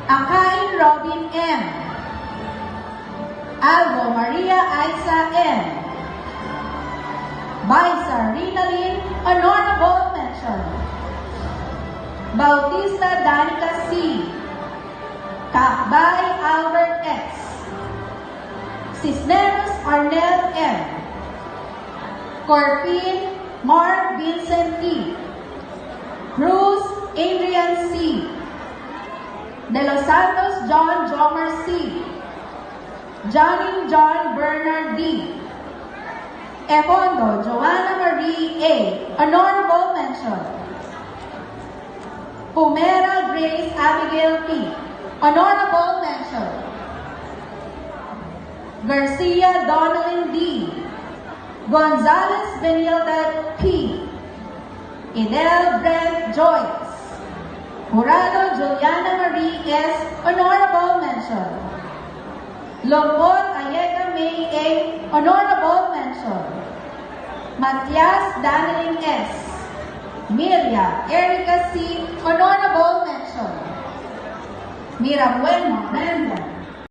Akain Robin M. Alvo Maria Aiza M. Baisa Rinalyn, honorable mention. Bautista Danica C. Kakbay Albert X. Cisneros Arnel M. Corpin Mark Vincent T. Cruz Adrian C. De Los Santos John Jomer C. Johnny John Bernard D. Efondo Joanna Marie A. Honorable mention. Pumera Grace Abigail P. Honorable mention. Garcia Donalyn D. Gonzalez Benilda P. Idel Brent Joyce. Jurado Juliana Marie S. Honorable mention. Longpot Ayeka May A. Honorable mention. Matias Danilyn S. Miria Erica C. Honorable mention. Mirabueno Brenda